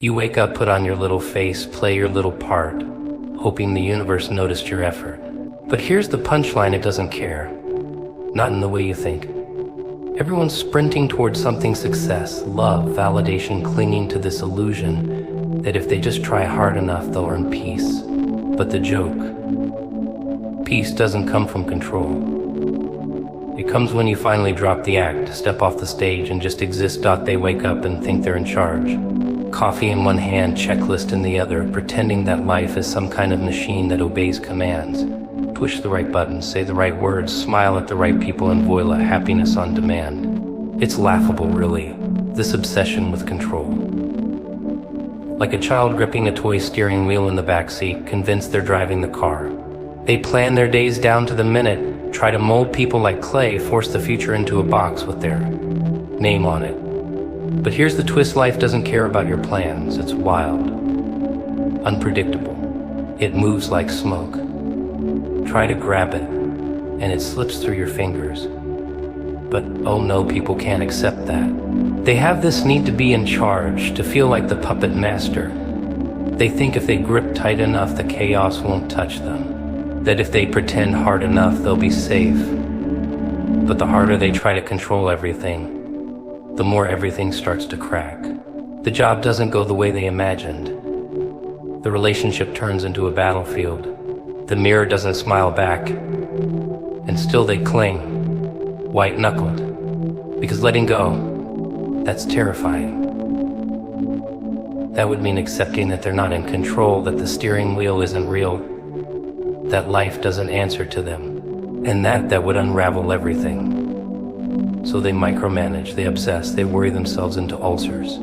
You wake up, put on your little face, play your little part, hoping the universe noticed your effort. But here's the punchline: it doesn't care. Not in the way you think. Everyone's sprinting towards something: success, love, validation, clinging to this illusion that if they just try hard enough, they'll earn peace. But the joke: peace doesn't come from control. It comes when you finally drop the act, step off the stage, and just exist. They wake up and think they're in charge. Coffee in one hand, checklist in the other, pretending that life is some kind of machine that obeys commands. Push the right buttons, say the right words, smile at the right people, and voila, happiness on demand. It's laughable, really, this obsession with control. Like a child gripping a toy steering wheel in the backseat, convinced they're driving the car. They plan their days down to the minute, try to mold people like clay, force the future into a box with their name on it. But here's the twist: life doesn't care about your plans. It's wild, unpredictable. It moves like smoke. Try to grab it, and it slips through your fingers. But oh no, people can't accept that. They have this need to be in charge, to feel like the puppet master. They think if they grip tight enough, the chaos won't touch them. That if they pretend hard enough, they'll be safe. But the harder they try to control everything, the more everything starts to crack. The job doesn't go the way they imagined. The relationship turns into a battlefield. The mirror doesn't smile back, and still they cling, white-knuckled, because letting go, that's terrifying. That would mean accepting that they're not in control, that the steering wheel isn't real, that life doesn't answer to them, and that would unravel everything. So they micromanage, they obsess, they worry themselves into ulcers.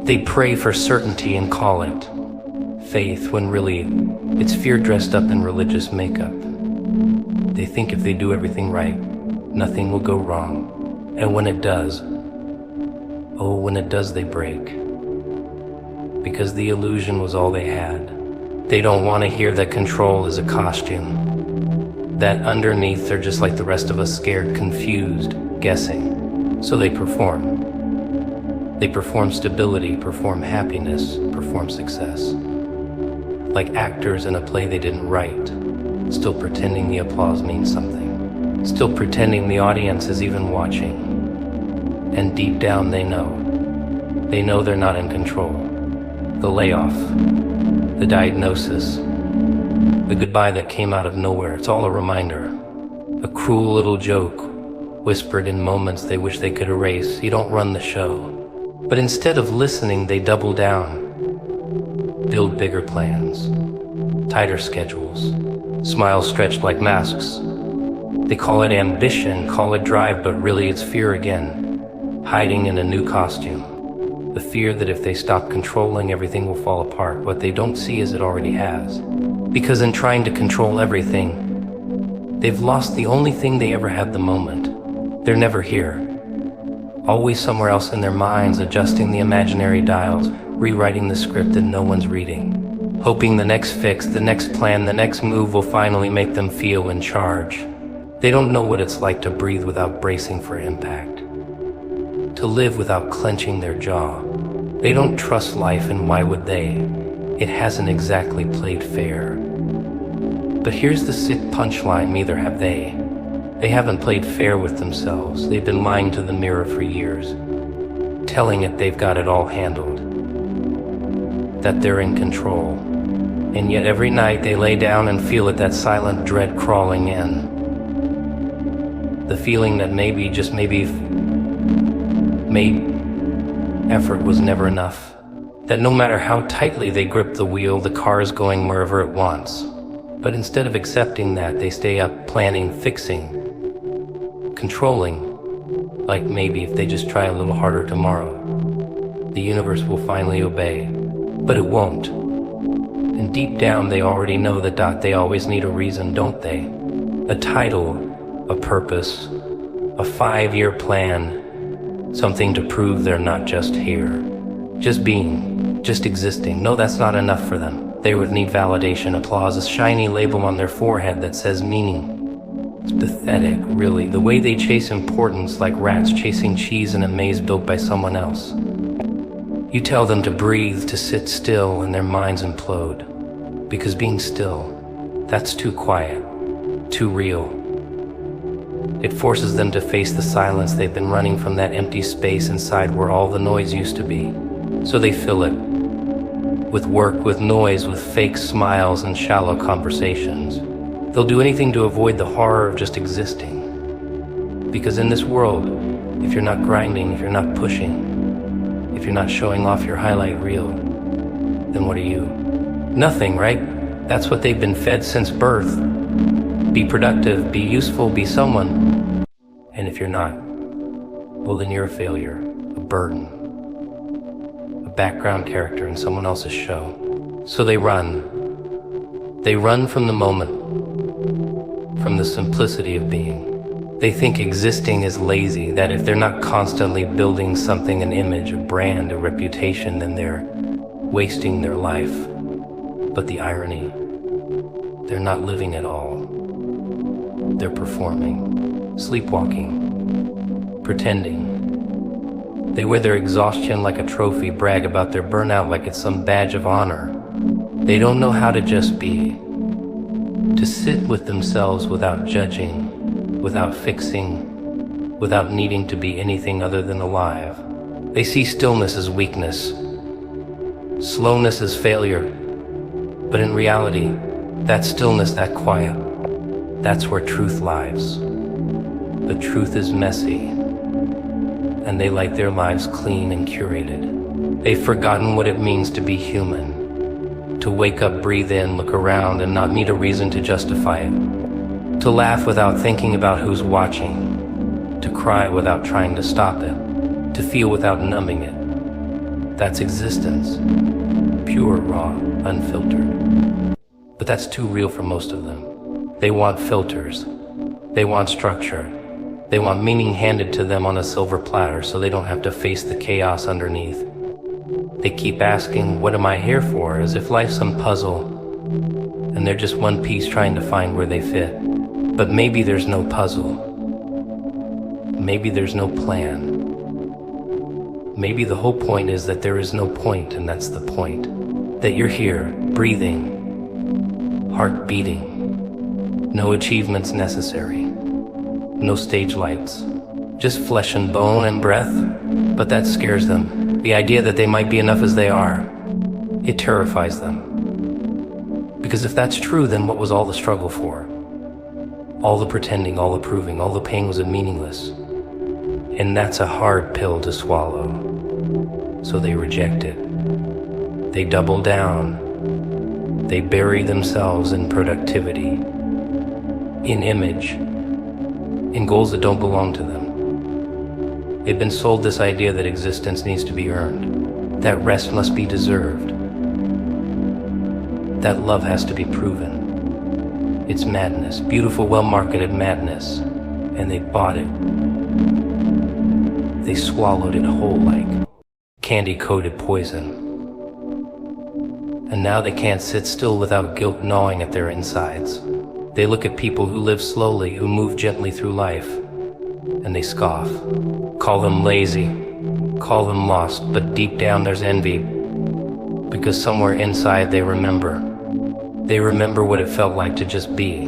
They pray for certainty and call it faith, when really it's fear dressed up in religious makeup. They think if they do everything right, nothing will go wrong. And when it does, oh, when it does, they break. Because the illusion was all they had. They don't want to hear that control is a costume. That underneath they're just like the rest of us, scared, confused, guessing. So they perform. They perform stability, perform happiness, perform success. Like actors in a play they didn't write, still pretending the applause means something, still pretending the audience is even watching. And deep down they know they're not in control. The layoff, the diagnosis, the goodbye that came out of nowhere, it's all a reminder. A cruel little joke, whispered in moments they wish they could erase. You don't run the show. But instead of listening, they double down. Build bigger plans, tighter schedules, smiles stretched like masks. They call it ambition, call it drive, but really it's fear again, hiding in a new costume. The fear that if they stop controlling, everything will fall apart. What they don't see is it already has. Because in trying to control everything, they've lost the only thing they ever had: the moment. They're never here. Always somewhere else in their minds, adjusting the imaginary dials, rewriting the script that no one's reading, hoping the next fix, the next plan, the next move will finally make them feel in charge. They don't know what it's like to breathe without bracing for impact, to live without clenching their jaw. They don't trust life, and why would they? It hasn't exactly played fair. But here's the sick punchline: neither have they. They haven't played fair with themselves. They've been lying to the mirror for years, telling it they've got it all handled, that they're in control. And yet every night they lay down and feel it, that silent dread crawling in. The feeling that maybe, just maybe, effort was never enough. That no matter how tightly they grip the wheel, the car is going wherever it wants. But instead of accepting that, they stay up planning, fixing, controlling, like maybe if they just try a little harder tomorrow, the universe will finally obey. But it won't. And deep down they already know that they always need a reason, don't they? A title, a purpose, a 5-year plan, something to prove they're not just here, just being, just existing. No, that's not enough for them. They would need validation, applause, a shiny label on their forehead that says meaning. It's pathetic, really, the way they chase importance like rats chasing cheese in a maze built by someone else. You tell them to breathe, to sit still, and their minds implode. Because being still, that's too quiet, too real. It forces them to face the silence they've been running from, that empty space inside where all the noise used to be. So they fill it with work, with noise, with fake smiles and shallow conversations. They'll do anything to avoid the horror of just existing. Because in this world, if you're not grinding, if you're not pushing, if you're not showing off your highlight reel, then what are you? Nothing, right? That's what they've been fed since birth. Be productive, be useful, be someone. And if you're not, well then you're a failure, a burden, a background character in someone else's show. So they run. They run from the moment, from the simplicity of being. They think existing is lazy, that if they're not constantly building something, an image, a brand, a reputation, then they're wasting their life. But the irony, they're not living at all. They're performing, sleepwalking, pretending. They wear their exhaustion like a trophy, brag about their burnout like it's some badge of honor. They don't know how to just be, to sit with themselves without judging, without fixing, without needing to be anything other than alive. They see stillness as weakness, slowness as failure. But in reality, that stillness, that quiet, that's where truth lies. The truth is messy, and they like their lives clean and curated. They've forgotten what it means to be human, to wake up, breathe in, look around, and not need a reason to justify it. To laugh without thinking about who's watching, to cry without trying to stop it, to feel without numbing it. That's existence, pure, raw, unfiltered. But that's too real for most of them. They want filters, they want structure, they want meaning handed to them on a silver platter so they don't have to face the chaos underneath. They keep asking, what am I here for, as if life's some puzzle, and they're just one piece trying to find where they fit. But maybe there's no puzzle. Maybe there's no plan. Maybe the whole point is that there is no point, and that's the point. That you're here, breathing, heart beating, no achievements necessary, no stage lights, just flesh and bone and breath. But that scares them. The idea that they might be enough as they are, it terrifies them. Because if that's true, then what was all the struggle for? All the pretending, all the proving, all the pain, was it meaningless? And that's a hard pill to swallow. So they reject it. They double down. They bury themselves in productivity, in image, in goals that don't belong to them. They've been sold this idea that existence needs to be earned, that rest must be deserved, that love has to be proven. It's madness, beautiful, well-marketed madness, and they bought it. They swallowed it whole like candy-coated poison. And now they can't sit still without guilt gnawing at their insides. They look at people who live slowly, who move gently through life, and they scoff. Call them lazy, call them lost, but deep down there's envy, because somewhere inside they remember. They remember what it felt like to just be,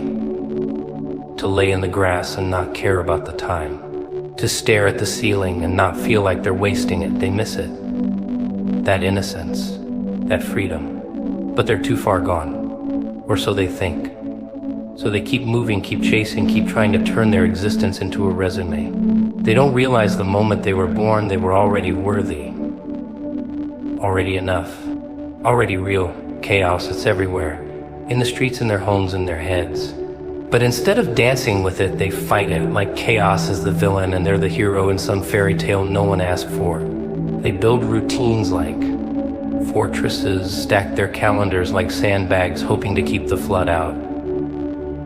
to lay in the grass and not care about the time, to stare at the ceiling and not feel like they're wasting it. They miss it, that innocence, that freedom, but they're too far gone, or so they think. So they keep moving, keep chasing, keep trying to turn their existence into a resume. They don't realize the moment they were born, they were already worthy, already enough, already real. Chaos, it's everywhere. In the streets, in their homes, in their heads. But instead of dancing with it, they fight it, like chaos is the villain and they're the hero in some fairy tale no one asked for. They build routines like fortresses, stack their calendars like sandbags, hoping to keep the flood out.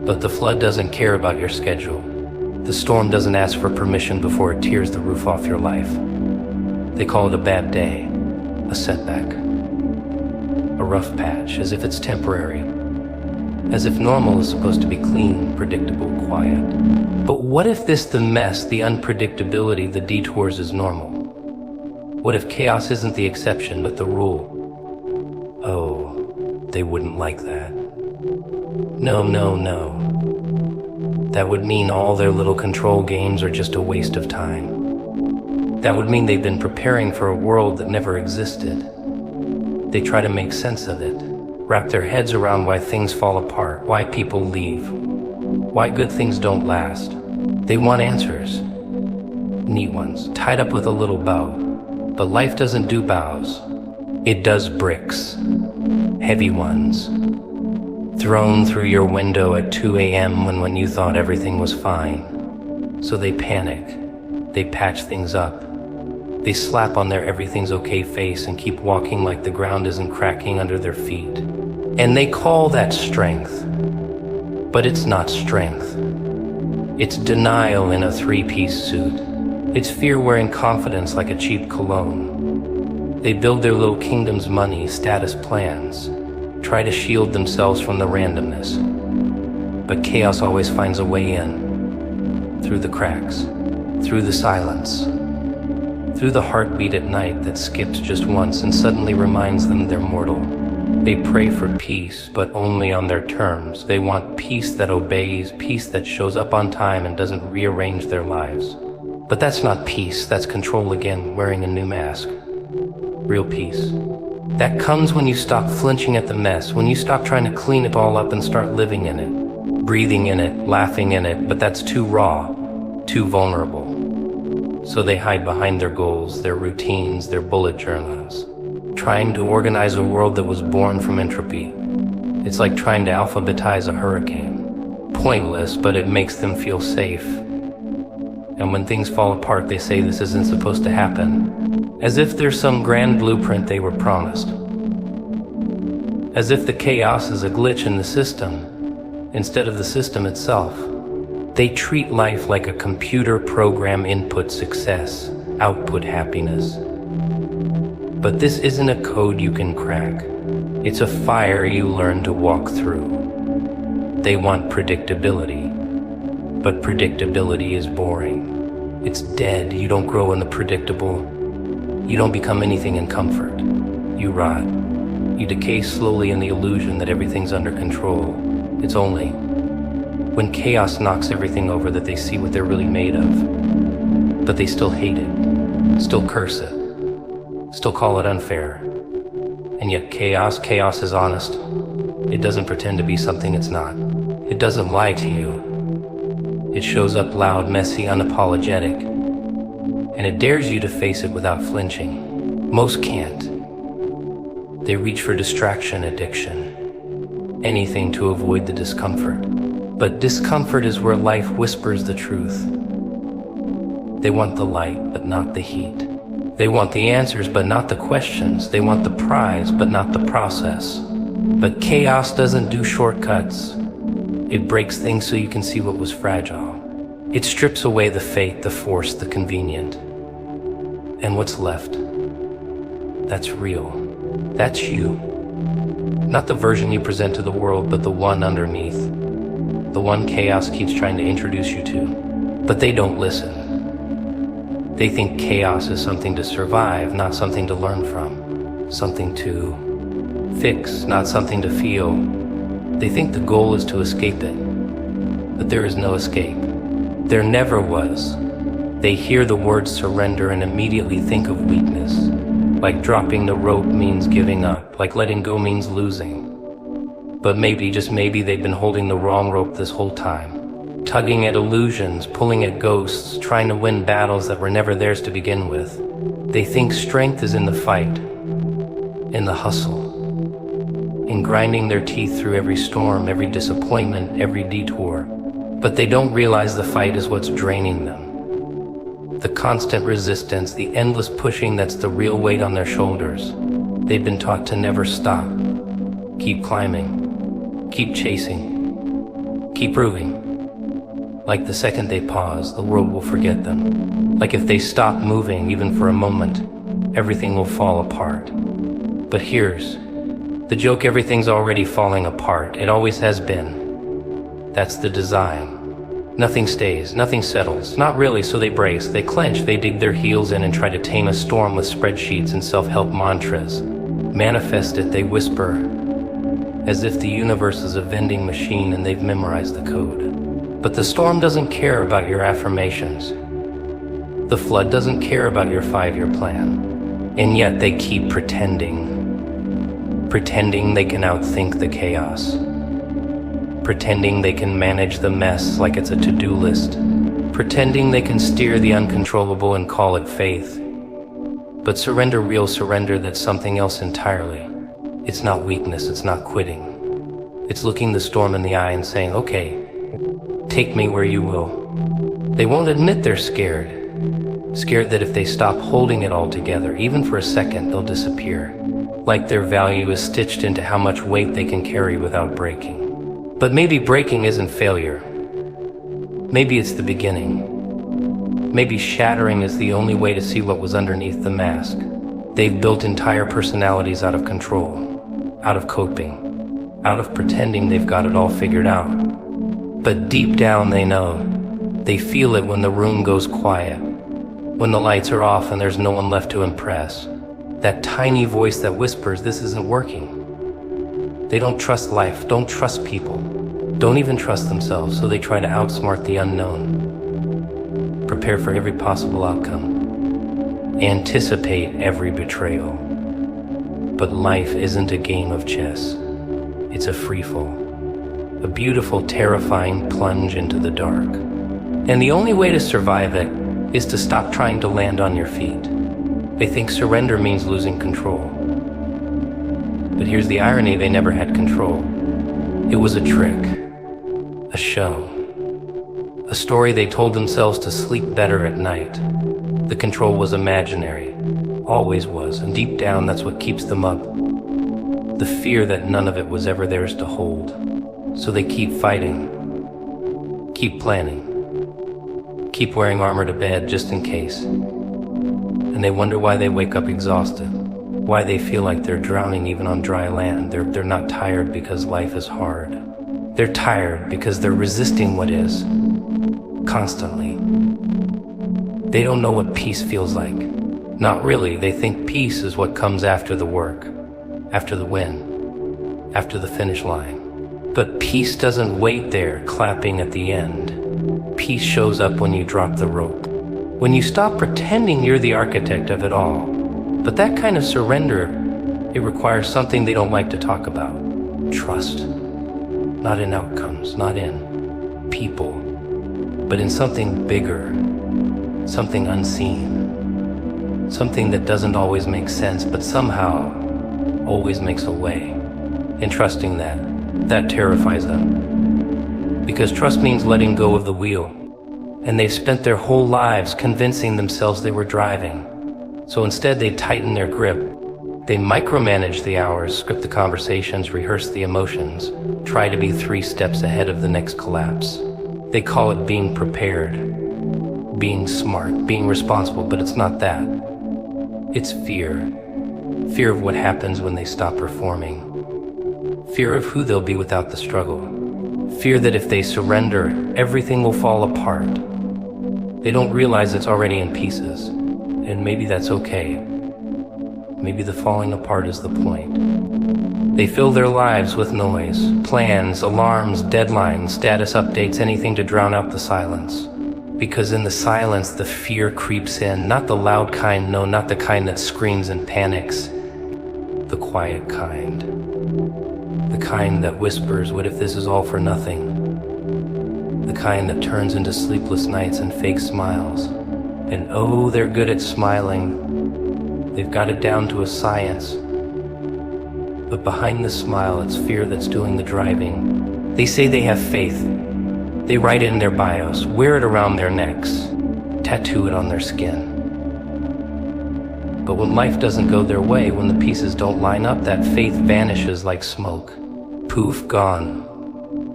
But the flood doesn't care about your schedule. The storm doesn't ask for permission before it tears the roof off your life. They call it a bad day, a setback, a rough patch, as if it's temporary. As if normal is supposed to be clean, predictable, quiet. But what if the mess, the unpredictability, the detours is normal? What if chaos isn't the exception but the rule? Oh, they wouldn't like that. No, no, no. That would mean all their little control games are just a waste of time. That would mean they've been preparing for a world that never existed. They try to make sense of it, wrap their heads around why things fall apart, why people leave, why good things don't last. They want answers. Neat ones, tied up with a little bow. But life doesn't do bows. It does bricks. Heavy ones. Thrown through your window at 2 a.m. when you thought everything was fine. So they panic. They patch things up. They slap on their everything's okay face and keep walking like the ground isn't cracking under their feet. And they call that strength. But it's not strength. It's denial in a three-piece suit. It's fear wearing confidence like a cheap cologne. They build their little kingdom's money, status plans, try to shield themselves from the randomness. But chaos always finds a way in. Through the cracks, through the silence, through the heartbeat at night that skips just once and suddenly reminds them they're mortal. They pray for peace, but only on their terms. They want peace that obeys, peace that shows up on time and doesn't rearrange their lives. But that's not peace, that's control again, wearing a new mask. Real peace. That comes when you stop flinching at the mess, when you stop trying to clean it all up and start living in it, breathing in it, laughing in it, but that's too raw, too vulnerable. So they hide behind their goals, their routines, their bullet journals, trying to organize a world that was born from entropy. It's like trying to alphabetize a hurricane. Pointless, but it makes them feel safe. And when things fall apart, they say this isn't supposed to happen, as if there's some grand blueprint they were promised. As if the chaos is a glitch in the system, instead of the system itself. They treat life like a computer program: input success, output happiness. But this isn't a code you can crack. It's a fire you learn to walk through. They want predictability. But predictability is boring. It's dead. You don't grow in the predictable. You don't become anything in comfort. You rot. You decay slowly in the illusion that everything's under control. It's only when chaos knocks everything over that they see what they're really made of. But they still hate it, still curse it, still call it unfair. And yet chaos is honest. It doesn't pretend to be something it's not. It doesn't lie to you. It shows up loud, messy, unapologetic, and it dares you to face it without flinching. Most can't. They reach for distraction, addiction, anything to avoid the discomfort. But discomfort is where life whispers the truth. They want the light, but not the heat. They want the answers, but not the questions. They want the prize, but not the process. But chaos doesn't do shortcuts. It breaks things so you can see what was fragile. It strips away the fake, the forced, the convenient. And what's left? That's real. That's you. Not the version you present to the world, but the one underneath. The one chaos keeps trying to introduce you to. But they don't listen. They think chaos is something to survive, not something to learn from. Something to fix, not something to feel. They think the goal is to escape it. But there is no escape. There never was. They hear the word surrender and immediately think of weakness. Like dropping the rope means giving up. Like letting go means losing. But maybe, just maybe, they've been holding the wrong rope this whole time. Tugging at illusions, pulling at ghosts, trying to win battles that were never theirs to begin with. They think strength is in the fight, in the hustle, in grinding their teeth through every storm, every disappointment, every detour. But they don't realize the fight is what's draining them. The constant resistance, the endless pushing, that's the real weight on their shoulders. They've been taught to never stop. Keep climbing, keep chasing, keep proving. Like the second they pause, the world will forget them. Like if they stop moving, even for a moment, everything will fall apart. But here's the joke: everything's already falling apart. It always has been. That's the design. Nothing stays, nothing settles. Not really, so they brace, they clench, they dig their heels in and try to tame a storm with spreadsheets and self-help mantras. Manifest it, they whisper, as if the universe is a vending machine and they've memorized the code. But the storm doesn't care about your affirmations. The flood doesn't care about your 5-year plan. And yet they keep pretending they can outthink the chaos. Pretending they can manage the mess like it's a to-do list. Pretending they can steer the uncontrollable and call it faith. But surrender, real surrender, that's something else entirely. It's not weakness, it's not quitting. It's looking the storm in the eye and saying, okay, take me where you will. They won't admit they're scared. Scared that if they stop holding it all together, even for a second, they'll disappear. Like their value is stitched into how much weight they can carry without breaking. But maybe breaking isn't failure. Maybe it's the beginning. Maybe shattering is the only way to see what was underneath the mask. They've built entire personalities out of control, out of coping, out of pretending they've got it all figured out. But deep down they know. They feel it when the room goes quiet, when the lights are off and there's no one left to impress. That tiny voice that whispers, this isn't working. They don't trust life, don't trust people, don't even trust themselves, so they try to outsmart the unknown. Prepare for every possible outcome. Anticipate every betrayal. But life isn't a game of chess. It's a free-fall. A beautiful, terrifying plunge into the dark. And the only way to survive it is to stop trying to land on your feet. They think surrender means losing control. But here's the irony, they never had control. It was a trick, a show, a story they told themselves to sleep better at night. The control was imaginary, always was, and deep down that's what keeps them up. The fear that none of it was ever theirs to hold. So they keep fighting, keep planning, keep wearing armor to bed just in case. And they wonder why they wake up exhausted. Why they feel like they're drowning even on dry land. They're not tired because life is hard. They're tired because they're resisting what is, constantly. They don't know what peace feels like. Not really. They think peace is what comes after the work, after the win, after the finish line. But peace doesn't wait there, clapping at the end. Peace shows up when you drop the rope. When you stop pretending you're the architect of it all. But that kind of surrender, it requires something they don't like to talk about. Trust. Not in outcomes, not in people, but in something bigger, something unseen, something that doesn't always make sense, but somehow always makes a way. And trusting that terrifies them. Because trust means letting go of the wheel. And they've spent their whole lives convincing themselves they were driving. So instead they tighten their grip. They micromanage the hours, script the conversations, rehearse the emotions, try to be 3 steps ahead of the next collapse. They call it being prepared, being smart, being responsible, but it's not that. It's fear. Fear of what happens when they stop performing. Fear of who they'll be without the struggle. Fear that if they surrender, everything will fall apart. They don't realize it's already in pieces. And maybe that's okay. Maybe the falling apart is the point. They fill their lives with noise, plans, alarms, deadlines, status updates, anything to drown out the silence. Because in the silence, the fear creeps in, not the loud kind, no, not the kind that screams and panics. The quiet kind. The kind that whispers, what if this is all for nothing? The kind that turns into sleepless nights and fake smiles. And oh, they're good at smiling. They've got it down to a science. But behind the smile, it's fear that's doing the driving. They say they have faith. They write it in their bios, wear it around their necks, tattoo it on their skin. But when life doesn't go their way, when the pieces don't line up, that faith vanishes like smoke. Poof, gone.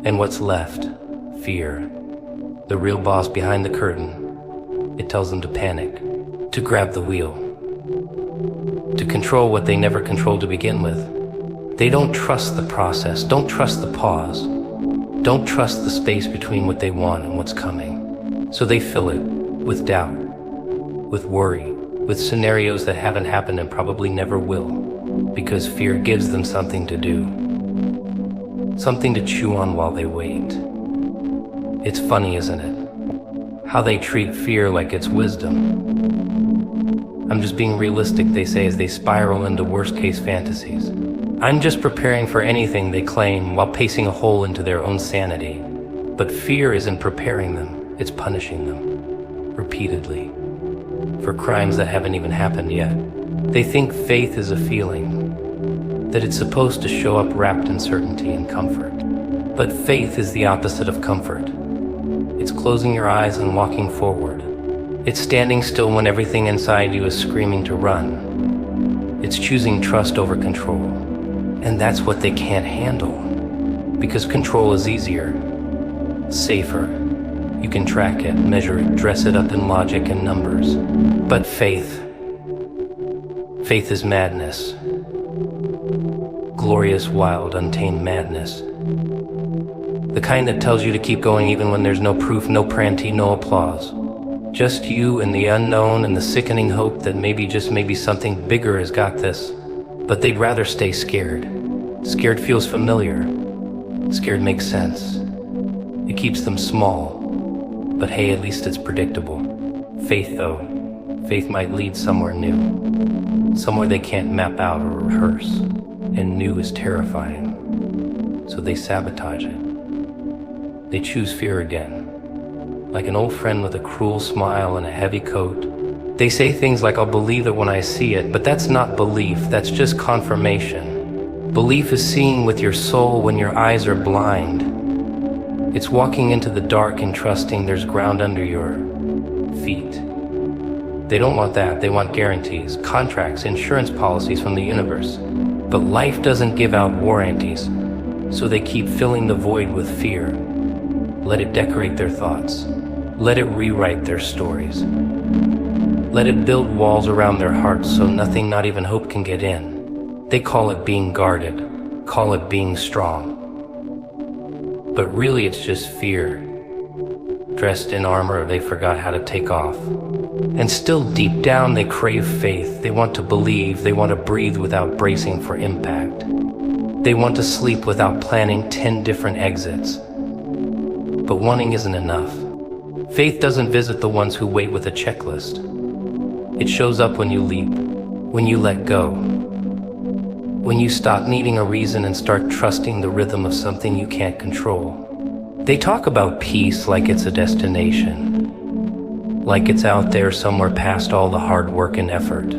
And what's left? Fear. The real boss behind the curtain. It tells them to panic, to grab the wheel, to control what they never controlled to begin with. They don't trust the process, don't trust the pause. don't trust the space between what they want and what's coming. So they fill it with doubt, with worry, with scenarios that haven't happened and probably never will, because fear gives them something to do, something to chew on while they wait. It's funny, isn't it? How they treat fear like it's wisdom. I'm just being realistic, they say, as they spiral into worst-case fantasies. I'm just preparing for anything, they claim, while pacing a hole into their own sanity. But fear isn't preparing them, it's punishing them, repeatedly, for crimes that haven't even happened yet. They think faith is a feeling, that it's supposed to show up wrapped in certainty and comfort. But faith is the opposite of comfort. It's closing your eyes and walking forward. It's standing still when everything inside you is screaming to run. It's choosing trust over control. And that's what they can't handle. Because control is easier, safer. You can track it, measure it, dress it up in logic and numbers. But faith is madness. Glorious, wild, untamed madness. The kind that tells you to keep going even when there's no proof, no prantee, no applause. Just you and the unknown and the sickening hope that maybe, just maybe, something bigger has got this. But they'd rather stay scared. Scared feels familiar. Scared makes sense. It keeps them small. But hey, at least it's predictable. Faith, though. Faith might lead somewhere new. Somewhere they can't map out or rehearse. And new is terrifying. So they sabotage it. They choose fear again. Like an old friend with a cruel smile and a heavy coat. They say things like, I'll believe it when I see it, but that's not belief, that's just confirmation. Belief is seeing with your soul when your eyes are blind. It's walking into the dark and trusting there's ground under your feet. They don't want that, they want guarantees, contracts, insurance policies from the universe. But life doesn't give out warranties, so they keep filling the void with fear. Let it decorate their thoughts. Let it rewrite their stories. Let it build walls around their hearts so nothing, not even hope, can get in. They call it being guarded, call it being strong. But really it's just fear, dressed in armor they forgot how to take off. And still deep down they crave faith. They want to believe, they want to breathe without bracing for impact. They want to sleep without planning 10 different exits. But wanting isn't enough. Faith doesn't visit the ones who wait with a checklist. It shows up when you leap, when you let go, when you stop needing a reason and start trusting the rhythm of something you can't control. They talk about peace like it's a destination, like it's out there somewhere past all the hard work and effort.